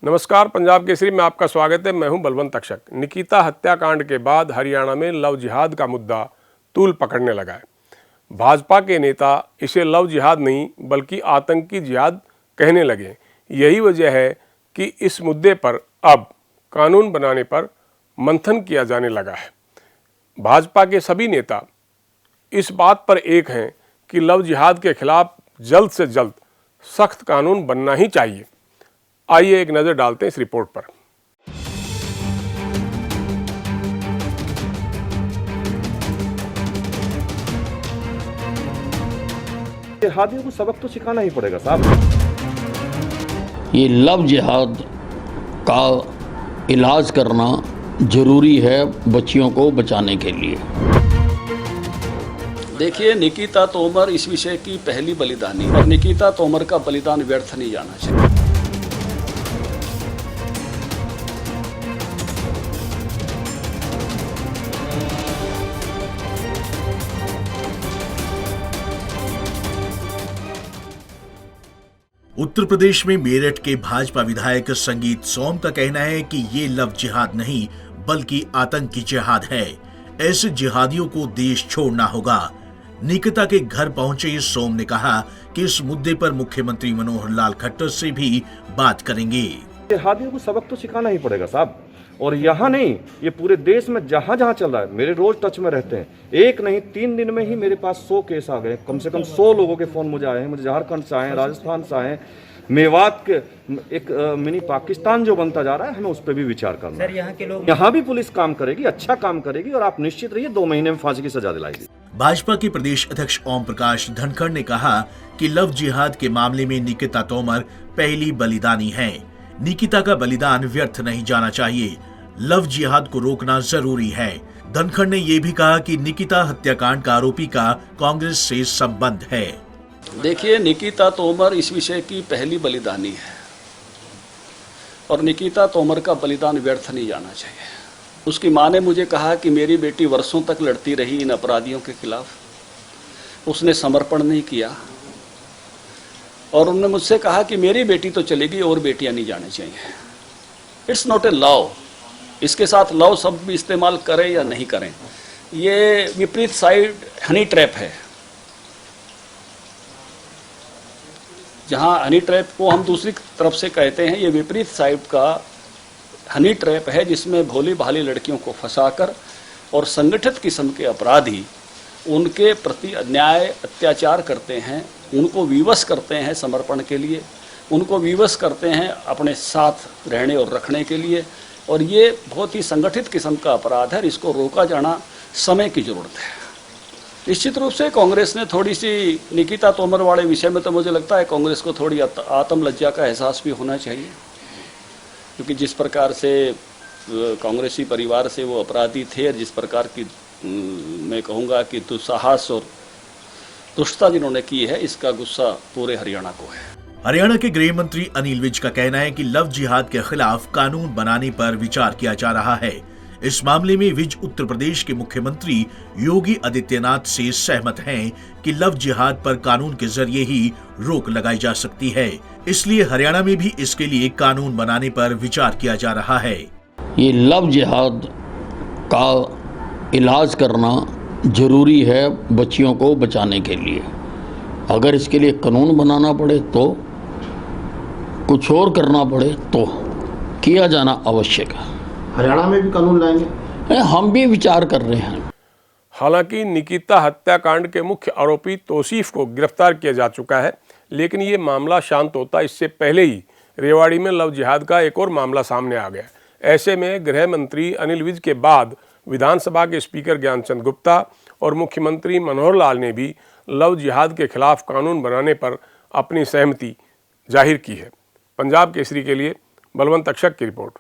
नमस्कार, पंजाब केसरी में आपका स्वागत है। मैं हूं बलवंत अक्षक। निकिता हत्याकांड के बाद हरियाणा में लव जिहाद का मुद्दा तूल पकड़ने लगा है। भाजपा के नेता इसे लव जिहाद नहीं बल्कि आतंकी जिहाद कहने लगे। यही वजह है कि इस मुद्दे पर अब कानून बनाने पर मंथन किया जाने लगा है। भाजपा के सभी नेता इस बात पर एक हैं कि लव जिहाद के खिलाफ जल्द से जल्द सख्त कानून बनना ही चाहिए। आइए एक नजर डालते हैं इस रिपोर्ट पर। जिहादियों को सबक तो सिखाना ही पड़ेगा साहब। ये लव जिहाद का इलाज करना जरूरी है बच्चियों को बचाने के लिए। देखिए, निकिता तोमर इस विषय की पहली बलिदानी और निकिता तोमर का बलिदान व्यर्थ नहीं जाना चाहिए। उत्तर प्रदेश में मेरठ के भाजपा विधायक संगीत सोम का कहना है कि ये लव जिहाद नहीं बल्कि आतंकी जिहाद है। ऐसे जिहादियों को देश छोड़ना होगा। निकिता के घर पहुंचे सोम ने कहा कि इस मुद्दे पर मुख्यमंत्री मनोहर लाल खट्टर से भी बात करेंगे। जिहादियों को सबक तो सिखाना ही पड़ेगा साहब। और यहाँ नहीं, ये पूरे देश में जहां जहां चल रहा है। मेरे रोज टच में रहते हैं। एक नहीं 3 दिन में ही मेरे पास 100 केस आ गए। कम से कम 100 लोगों के फोन मुझे आए हैं। मुझे झारखंड से आए हैं, राजस्थान से आए हैं, मेवात के एक मिनी पाकिस्तान जो बनता जा रहा है, हमें उस पर भी विचार करना है। यहाँ के लोग, यहाँ भी पुलिस काम करेगी, अच्छा काम करेगी और आप निश्चित रहिए 2 महीने में फांसी की सजा दिलाएगी। भाजपा के प्रदेश अध्यक्ष ओम प्रकाश धनखड़ ने कहा कि लव जिहाद के मामले में निकिता तोमर पहली बलिदानी है। निकिता का बलिदान व्यर्थ नहीं जाना चाहिए। लव जिहाद को रोकना जरूरी है। धनखड़ ने यह भी कहा कि निकिता हत्याकांड का आरोपी का कांग्रेस से संबंध है। देखिए, निकिता तोमर इस विषय की पहली बलिदानी है और निकिता तोमर का बलिदान व्यर्थ नहीं जाना चाहिए। उसकी मां ने मुझे कहा कि मेरी बेटी वर्षों तक लड़ती रही इन अपराधियों के खिलाफ, उसने समर्पण नहीं किया और उन्होंने मुझसे कहा कि मेरी बेटी तो चलेगी और बेटियां नहीं जानी चाहिए। It's not a love. इसके साथ लव शब्द भी इस्तेमाल करें या नहीं करें, ये विपरीत साइड हनी ट्रैप है। जहां हनी ट्रैप को हम दूसरी तरफ से कहते हैं, ये विपरीत साइड का हनी ट्रैप है जिसमें भोली भाली लड़कियों को फंसाकर और संगठित किस्म के अपराधी उनके प्रति अन्याय अत्याचार करते हैं, उनको विवश करते हैं समर्पण के लिए, उनको विवश करते हैं अपने साथ रहने और रखने के लिए। और ये बहुत ही संगठित किस्म का अपराध है। इसको रोका जाना समय की जरूरत है। निश्चित रूप से कांग्रेस ने थोड़ी सी निकिता तोमर वाले विषय में तो मुझे लगता है कांग्रेस को थोड़ी आत्मलज्जा का एहसास भी होना चाहिए, क्योंकि जिस प्रकार से कांग्रेसी परिवार से वो अपराधी थे और जिस प्रकार की मैं कहूँगा कि दुस्साहस और दुष्टता जिन्होंने की है, इसका गुस्सा पूरे हरियाणा को है। हरियाणा के गृह मंत्री अनिल विज का कहना है कि लव जिहाद के खिलाफ कानून बनाने पर विचार किया जा रहा है। इस मामले में विज उत्तर प्रदेश के मुख्यमंत्री योगी आदित्यनाथ से सहमत हैं कि लव जिहाद पर कानून के जरिए ही रोक लगाई जा सकती है। इसलिए हरियाणा में भी इसके लिए कानून बनाने पर विचार किया जा रहा है। ये लव जिहाद का इलाज करना जरूरी है बच्चियों को बचाने के लिए। अगर इसके लिए कानून बनाना पड़े तो, कुछ और करना पड़े तो किया जाना आवश्यक है। हरियाणा में भी कानून लाएंगे, हम भी विचार कर रहे हैं। हालांकि निकिता हत्याकांड के मुख्य आरोपी तौसीफ को गिरफ्तार किया जा चुका है, लेकिन ये मामला शांत होता इससे पहले ही रेवाड़ी में लव जिहाद का एक और मामला सामने आ गया। ऐसे में गृह मंत्री अनिल विज के बाद विधानसभा के स्पीकर ज्ञानचंद गुप्ता और मुख्यमंत्री मनोहर लाल ने भी लव जिहाद के खिलाफ कानून बनाने पर अपनी सहमति जाहिर की है। पंजाब केसरी के लिए बलवंत अक्षक की रिपोर्ट।